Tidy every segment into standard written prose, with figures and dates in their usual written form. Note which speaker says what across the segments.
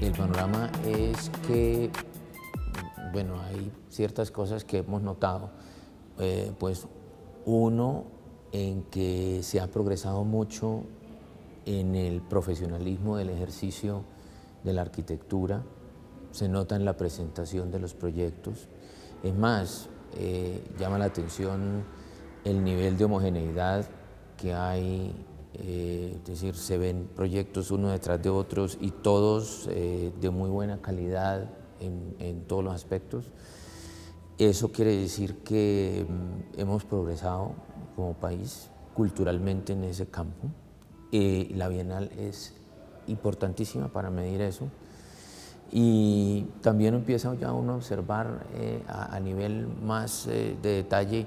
Speaker 1: El panorama es que, bueno, hay ciertas cosas que hemos notado. Pues uno, en que se ha progresado mucho en el profesionalismo del ejercicio de la arquitectura, se nota en la presentación de los proyectos. Es más, llama la atención el nivel de homogeneidad que hay, es decir, se ven proyectos uno detrás de otros y todos de muy buena calidad en todos los aspectos. Eso quiere decir que hemos progresado como país culturalmente en ese campo. La Bienal es importantísima para medir eso. Y también empieza ya uno a observar a nivel más de detalle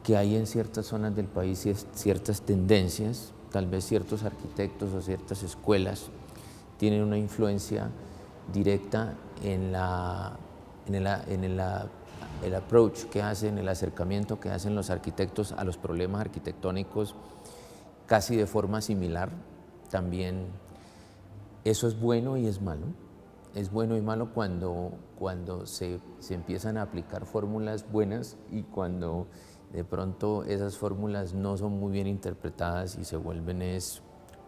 Speaker 1: que hay en ciertas zonas del país ciertas tendencias, tal vez ciertos arquitectos o ciertas escuelas tienen una influencia directa en el approach que hacen, el acercamiento que hacen los arquitectos a los problemas arquitectónicos casi de forma similar. También eso es bueno y es malo. Es bueno y malo cuando se empiezan a aplicar fórmulas buenas y cuando de pronto esas fórmulas no son muy bien interpretadas y se vuelven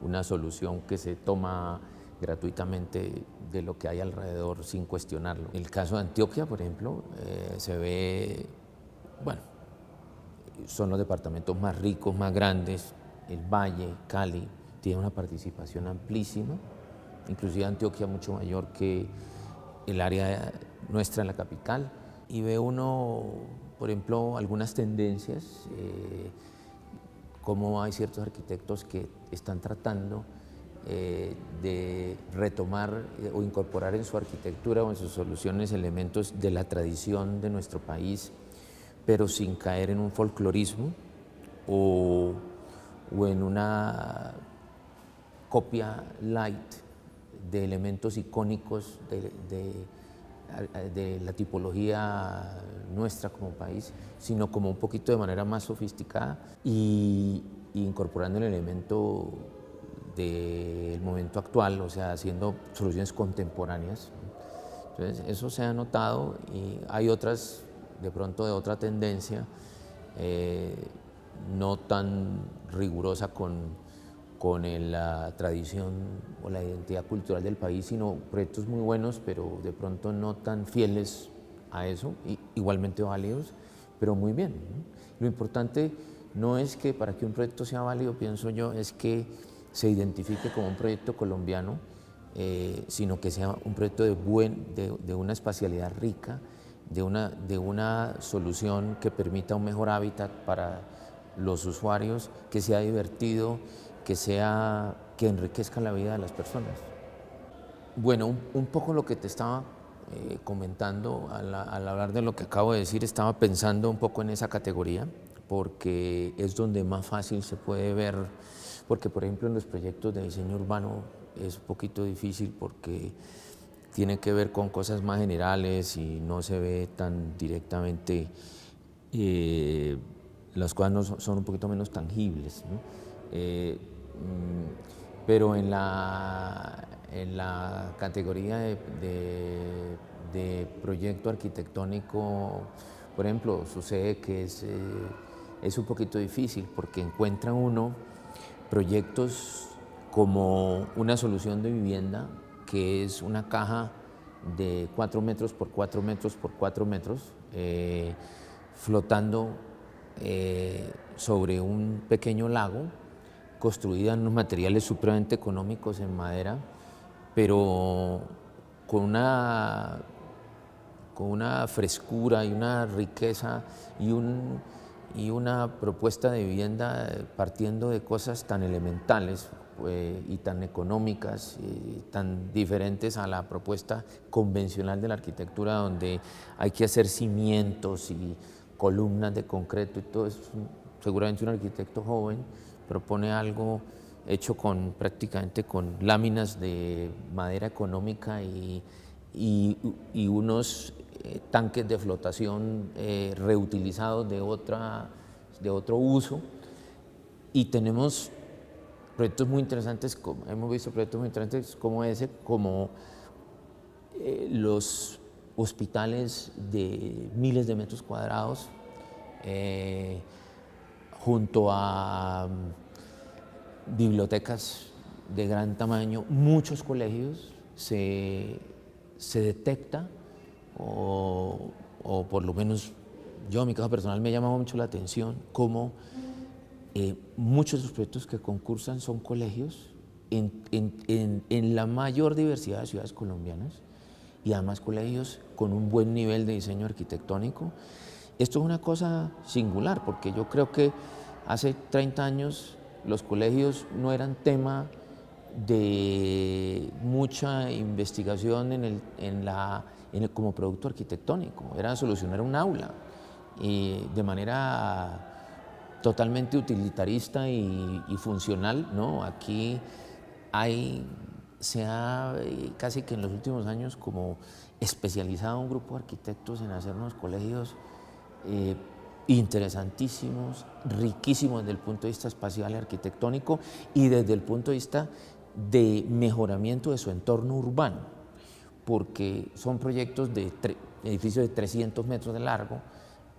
Speaker 1: una solución que se toma gratuitamente de lo que hay alrededor sin cuestionarlo. El caso de Antioquia, por ejemplo, se ve, bueno, son los departamentos más ricos, más grandes, el Valle, Cali, tiene una participación amplísima, inclusive Antioquia mucho mayor que el área nuestra en la capital. Y ve uno, por ejemplo, algunas tendencias, cómo hay ciertos arquitectos que están tratando de retomar o incorporar en su arquitectura o en sus soluciones elementos de la tradición de nuestro país, pero sin caer en un folclorismo o en una copia light de elementos icónicos de la tipología nuestra como país, sino como un poquito de manera más sofisticada y incorporando el elemento del momento actual, o sea, haciendo soluciones contemporáneas. Entonces, eso se ha notado y hay otras, de pronto de otra tendencia, no tan rigurosa con la tradición o la identidad cultural del país, sino proyectos muy buenos, pero de pronto no tan fieles a eso, igualmente válidos, pero muy bien, ¿no? Lo importante no es que para que un proyecto sea válido, pienso yo, es que se identifique como un proyecto colombiano, sino que sea un proyecto de una espacialidad rica, de una solución que permita un mejor hábitat para los usuarios, que sea divertido, que enriquezca la vida de las personas. Bueno, un poco lo que te estaba comentando al hablar de lo que acabo de decir, estaba pensando un poco en esa categoría, porque es donde más fácil se puede ver, porque por ejemplo en los proyectos de diseño urbano es un poquito difícil porque tiene que ver con cosas más generales y no se ve tan directamente, las cosas son un poquito menos tangibles, ¿no? Pero en la categoría de proyecto arquitectónico, por ejemplo, sucede que es un poquito difícil porque encuentra uno proyectos como una solución de vivienda que es una caja de 4 metros por 4 metros por 4 metros, flotando sobre un pequeño lago, construida en unos materiales supremamente económicos en madera, pero con una frescura y una riqueza y una propuesta de vivienda partiendo de cosas tan elementales y tan económicas y tan diferentes a la propuesta convencional de la arquitectura, donde hay que hacer cimientos y columnas de concreto y todo eso. Seguramente un arquitecto joven propone algo hecho prácticamente con láminas de madera económica y unos tanques de flotación reutilizados de otro uso. Y tenemos proyectos muy interesantes, hemos visto proyectos muy interesantes como ese, como los hospitales de miles de metros cuadrados, junto a bibliotecas de gran tamaño, muchos colegios, se detecta, o por lo menos yo, en mi caso personal, me llama mucho la atención cómo muchos de los proyectos que concursan son colegios en la mayor diversidad de ciudades colombianas, y además colegios con un buen nivel de diseño arquitectónico. Esto es una cosa singular, porque yo creo que hace 30 años los colegios no eran tema de mucha investigación como producto arquitectónico, era solucionar un aula y de manera totalmente utilitarista y funcional, ¿no? Aquí se ha casi que en los últimos años como especializado un grupo de arquitectos en hacer unos colegios interesantísimos, riquísimos desde el punto de vista espacial y arquitectónico, y desde el punto de vista de mejoramiento de su entorno urbano, porque son proyectos de edificios de 300 metros de largo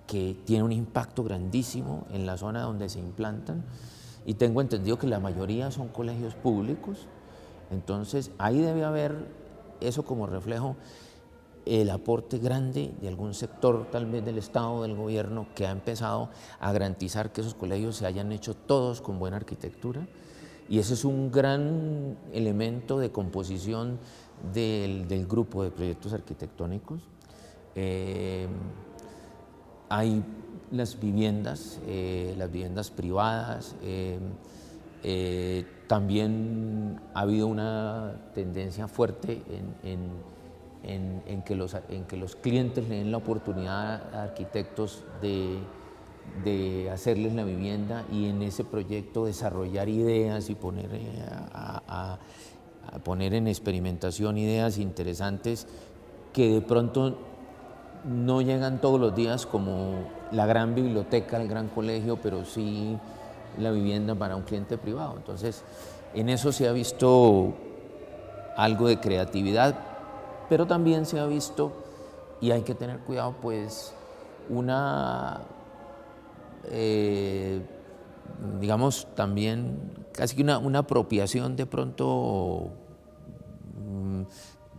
Speaker 1: que tienen un impacto grandísimo en la zona donde se implantan, y tengo entendido que la mayoría son colegios públicos. Entonces ahí debe haber eso como reflejo, el aporte grande de algún sector, tal vez del Estado o del gobierno, que ha empezado a garantizar que esos colegios se hayan hecho todos con buena arquitectura, y ese es un gran elemento de composición del grupo de proyectos arquitectónicos. Hay las viviendas privadas. También ha habido una tendencia fuerte en que los clientes le den la oportunidad a arquitectos de hacerles la vivienda, y en ese proyecto desarrollar ideas y poner en experimentación ideas interesantes que de pronto no llegan todos los días, como la gran biblioteca, el gran colegio, pero sí la vivienda para un cliente privado. Entonces, en eso se ha visto algo de creatividad, pero también se ha visto, y hay que tener cuidado, pues digamos, también casi que una apropiación de pronto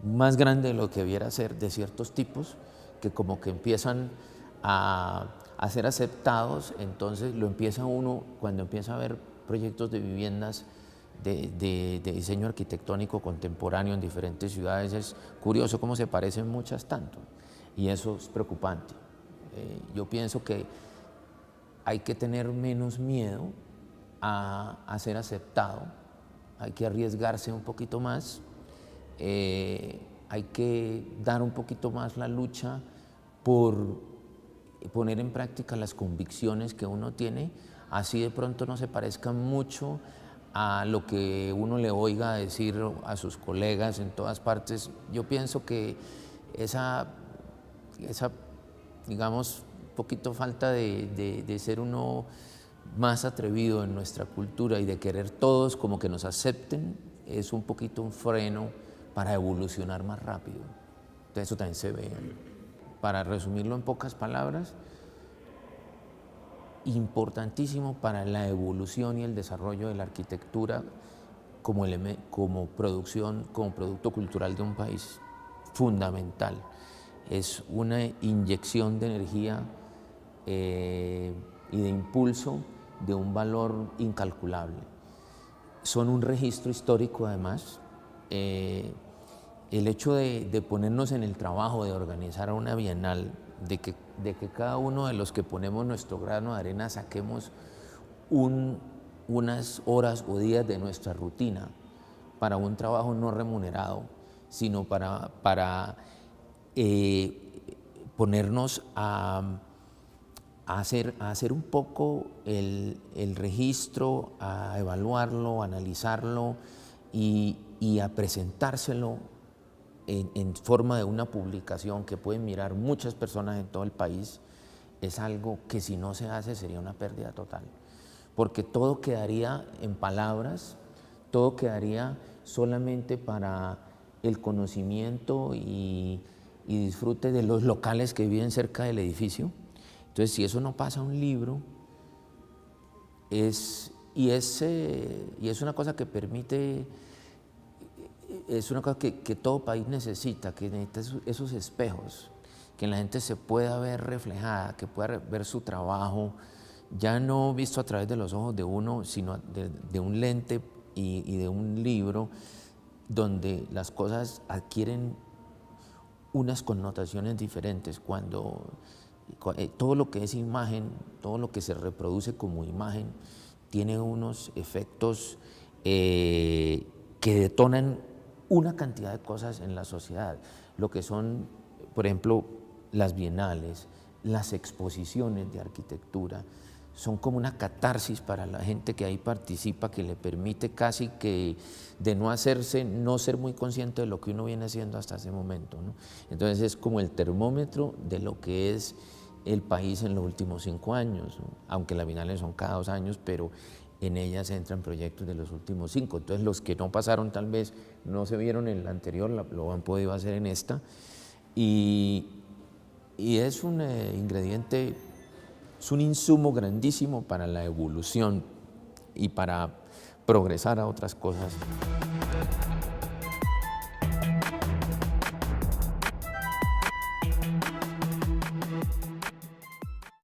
Speaker 1: más grande de lo que debiera ser de ciertos tipos, que como que empiezan a ser aceptados. Entonces lo empieza uno, cuando empieza a ver proyectos de viviendas de diseño arquitectónico contemporáneo en diferentes ciudades, es curioso cómo se parecen muchas tanto, y eso es preocupante. Yo pienso que hay que tener menos miedo a ser aceptado, hay que arriesgarse un poquito más, hay que dar un poquito más la lucha por poner en práctica las convicciones que uno tiene, así de pronto no se parezcan mucho a lo que uno le oiga decir a sus colegas en todas partes. Yo pienso que esa digamos, poquito falta de ser uno más atrevido en nuestra cultura y de querer todos como que nos acepten, es un poquito un freno para evolucionar más rápido. Entonces eso también se ve. Para resumirlo en pocas palabras, importantísimo para la evolución y el desarrollo de la arquitectura como producción, como producto cultural de un país, fundamental. Es una inyección de energía y de impulso de un valor incalculable. Son un registro histórico, además. El hecho de ponernos en el trabajo de organizar una bienal, de que cada uno de los que ponemos nuestro grano de arena saquemos unas horas o días de nuestra rutina para un trabajo no remunerado, sino para ponernos a hacer un poco el registro, a evaluarlo, a analizarlo y a presentárselo en forma de una publicación que pueden mirar muchas personas en todo el país, es algo que si no se hace sería una pérdida total, porque todo quedaría en palabras, todo quedaría solamente para el conocimiento y disfrute de los locales que viven cerca del edificio. Entonces, si eso no pasa a un libro, es una cosa que permite, es una cosa que todo país necesita, que necesita esos espejos, que la gente se pueda ver reflejada, que pueda ver su trabajo, ya no visto a través de los ojos de uno, sino de un lente y de un libro, donde las cosas adquieren unas connotaciones diferentes cuando todo lo que es imagen, todo lo que se reproduce como imagen, tiene unos efectos que detonan una cantidad de cosas en la sociedad. Lo que son, por ejemplo, las bienales, las exposiciones de arquitectura, son como una catarsis para la gente que ahí participa, que le permite casi que de no ser muy consciente de lo que uno viene haciendo hasta ese momento, ¿no? Entonces es como el termómetro de lo que es el país en los últimos 5 años, ¿no? Aunque las bienales son cada 2 años, pero en ellas entran proyectos de los últimos 5. Entonces los que no pasaron tal vez no se vieron en la anterior, lo han podido hacer en esta. Y es un ingrediente, es un insumo grandísimo para la evolución y para progresar a otras cosas.